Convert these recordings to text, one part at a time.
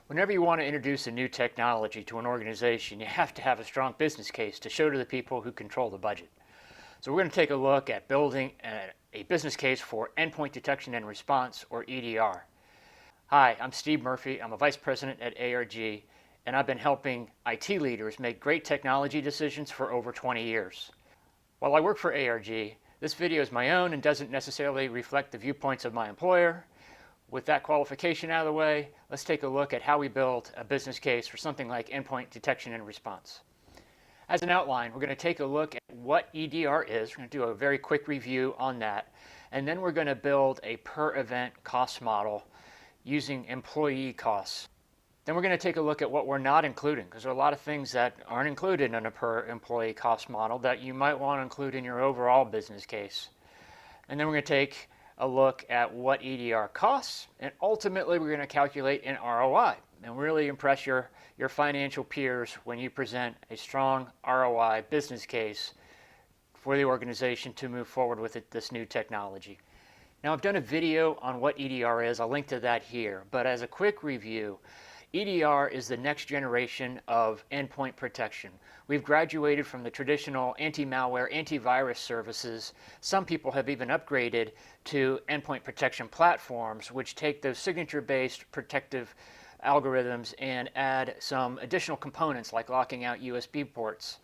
Whenever you want to introduce a new technology to an organization, you have to have a strong business case to show to the people who control the budget. So we're going to take a look at building a business case for Endpoint Detection and Response, or EDR. Hi, I'm Steve Murphy. I'm a vice president at ARG, and I've been helping IT leaders make great technology decisions for over 20 years. While I work for ARG, this video is my own and doesn't necessarily reflect the viewpoints of my employer. With that qualification out of the way, let's take a look at how we build a business case for something like Endpoint Detection and Response. As an outline, we're going to take a look at what EDR is. We're going to do a very quick review on that, and then we're going to build a per event cost model using employee costs. Then we're going to take a look at what we're not including, because there are a lot of things that aren't included in a per employee cost model that you might want to include in your overall business case. And then we're going to take a look at what EDR costs, and ultimately we're going to calculate an ROI and really impress your financial peers when you present a strong ROI business case for the organization to move forward with this new technology. Now, I've done a video on what EDR is. I'll link to that here, but as a quick review, EDR is the next generation of endpoint protection. We've graduated from the traditional anti-malware, antivirus services. Some people have even upgraded to endpoint protection platforms, which take those signature-based protective algorithms and add some additional components like locking out USB ports.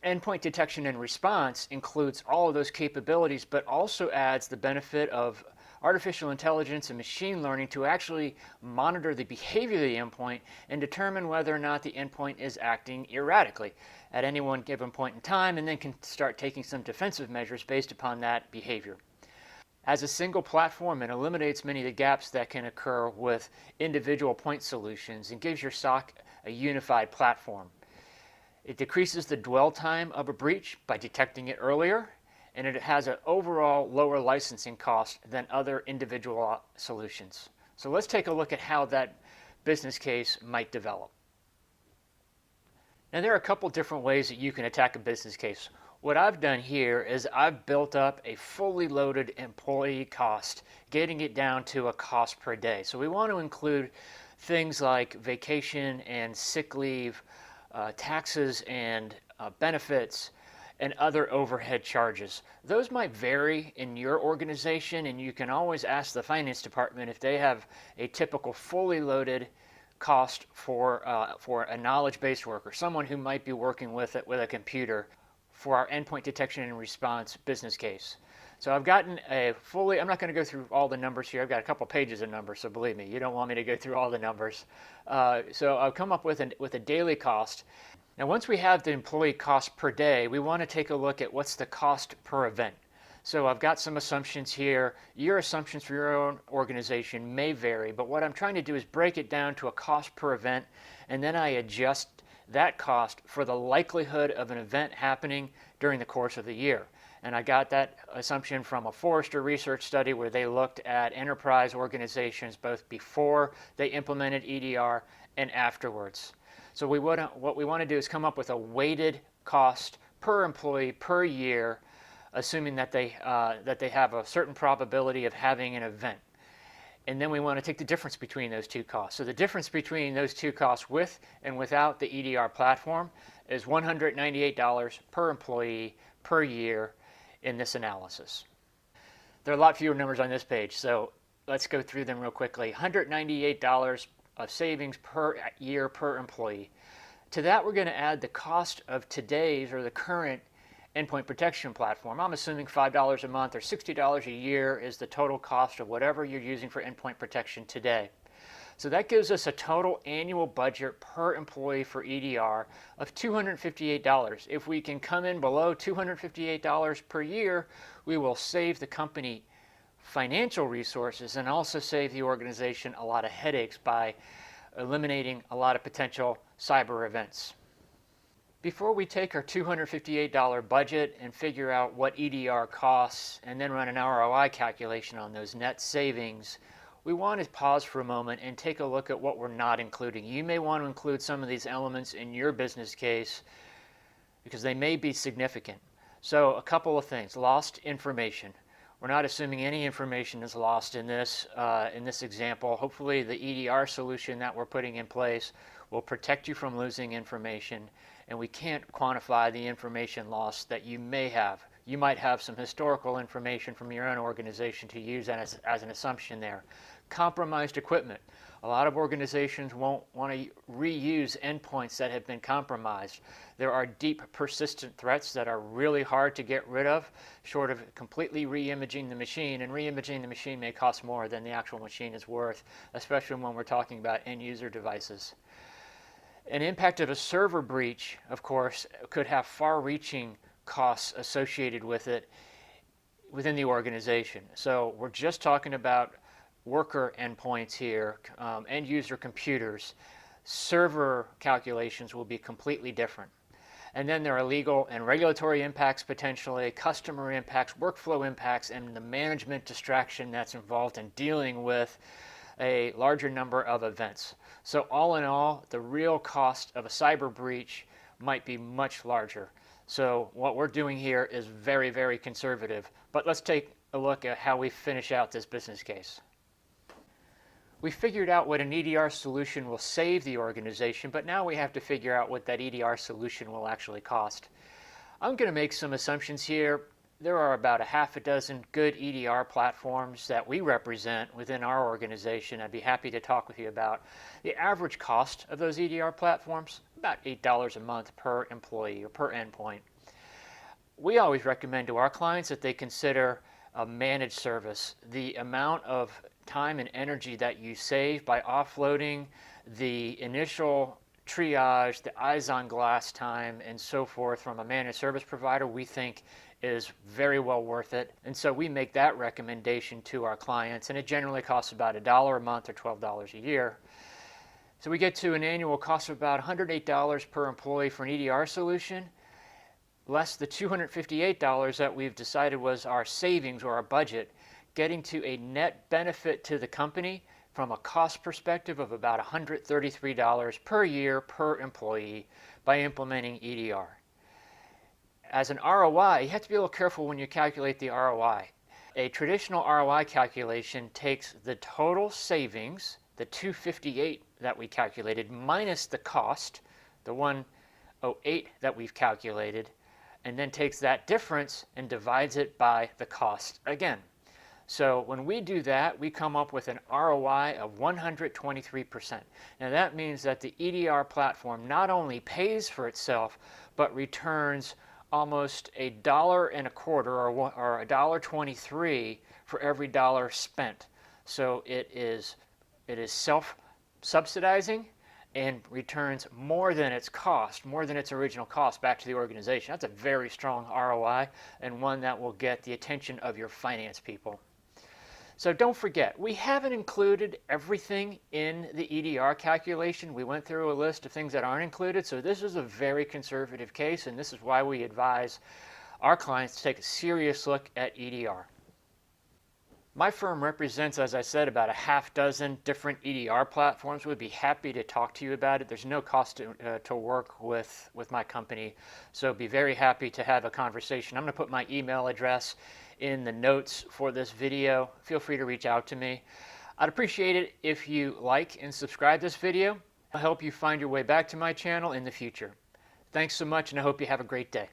Endpoint detection and response includes all of those capabilities, but also adds the benefit of artificial intelligence and machine learning to actually monitor the behavior of the endpoint and determine whether or not the endpoint is acting erratically at any one given point in time, and then can start taking some defensive measures based upon that behavior. As a single platform, it eliminates many of the gaps that can occur with individual point solutions and gives your SOC a unified platform. It decreases the dwell time of a breach by detecting it earlier, and it has an overall lower licensing cost than other individual solutions. So let's take a look at how that business case might develop. Now, there are a couple different ways that you can attack a business case. What I've done here is I've built up a fully loaded employee cost, getting it down to a cost per day. So we want to include things like vacation and sick leave, taxes and benefits, and other overhead charges. Those might vary in your organization, and you can always ask the finance department if they have a typical fully loaded cost for a knowledge-based worker, someone who might be working with a computer for our endpoint detection and response business case. So I've gotten a fully, I'm not going to go through all the numbers here. I've got a couple pages of numbers, so believe me, you don't want me to go through all the numbers. So I've come up with a daily cost. Now, once we have the employee cost per day, we want to take a look at what's the cost per event. So I've got some assumptions here. Your assumptions for your own organization may vary, but what I'm trying to do is break it down to a cost per event, and then I adjust that cost for the likelihood of an event happening during the course of the year. And I got that assumption from a Forrester research study where they looked at enterprise organizations both before they implemented EDR and afterwards. So what we want to do is come up with a weighted cost per employee per year, assuming that they have a certain probability of having an event. And then we want to take the difference between those two costs. So the difference between those two costs with and without the EDR platform is $198 per employee per year in this analysis. There are a lot fewer numbers on this page, so let's go through them real quickly. $198 of savings per year per employee. To that, we're going to add the cost of today's or the current endpoint protection platform. I'm assuming $5 a month or $60 a year is the total cost of whatever you're using for endpoint protection today. So that gives us a total annual budget per employee for EDR of $258. If we can come in below $258 per year, we will save the company financial resources and also save the organization a lot of headaches by eliminating a lot of potential cyber events. Before we take our $258 budget and figure out what EDR costs and then run an ROI calculation on those net savings, we want to pause for a moment and take a look at what we're not including. You may want to include some of these elements in your business case because they may be significant. So a couple of things. Lost information. We're not assuming any information is lost in this example. Hopefully the EDR solution that we're putting in place will protect you from losing information, and we can't quantify the information loss that you may have. You might have some historical information from your own organization to use as an assumption there. Compromised equipment. A lot of organizations won't want to reuse endpoints that have been compromised. There are deep, persistent threats that are really hard to get rid of, short of completely re-imaging the machine, and re-imaging the machine may cost more than the actual machine is worth, especially when we're talking about end-user devices. An impact of a server breach, of course, could have far-reaching costs associated with it within the organization. So we're just talking about worker endpoints here, end user computers. Server calculations will be completely different. And then there are legal and regulatory impacts potentially, customer impacts, workflow impacts, and the management distraction that's involved in dealing with a larger number of events. So all in all, the real cost of a cyber breach might be much larger. So what we're doing here is very, very conservative. But let's take a look at how we finish out this business case. We figured out what an EDR solution will save the organization, but now we have to figure out what that EDR solution will actually cost. I'm going to make some assumptions here. There are about a half a dozen good EDR platforms that we represent within our organization. I'd be happy to talk with you about. The average cost of those EDR platforms, about $8 a month per employee or per endpoint. We always recommend to our clients that they consider a managed service. The amount of time and energy that you save by offloading the initial triage, the eyes on glass time, and so forth from a managed service provider, we think is very well worth it. And so we make that recommendation to our clients, and it generally costs about $1 a month or $12 a year. So we get to an annual cost of about $108 per employee for an EDR solution, less the $258 that we've decided was our savings or our budget, getting to a net benefit to the company from a cost perspective of about $133 per year per employee by implementing EDR. As an ROI, you have to be a little careful when you calculate the ROI. A traditional ROI calculation takes the total savings, the $258 that we calculated, minus the cost, the $108 that we've calculated, and then takes that difference and divides it by the cost again. So when we do that, we come up with an ROI of 123%. Now that means that the EDR platform not only pays for itself, but returns almost $1.25 or $1.23 for every dollar spent. So it is self-subsidizing and returns more than its cost, more than its original cost back to the organization. That's a very strong ROI and one that will get the attention of your finance people. So don't forget, we haven't included everything in the EDR calculation. We went through a list of things that aren't included, so this is a very conservative case, and this is why we advise our clients to take a serious look at EDR. My firm represents, as I said, about a half dozen different EDR platforms. We'd be happy to talk to you about it. There's no cost to work with my company, so be very happy to have a conversation. I'm going to put my email address in the notes for this video. Feel free to reach out to me. I'd appreciate it if you like and subscribe this video. I'll help you find your way back to my channel in the future. Thanks so much, and I hope you have a great day.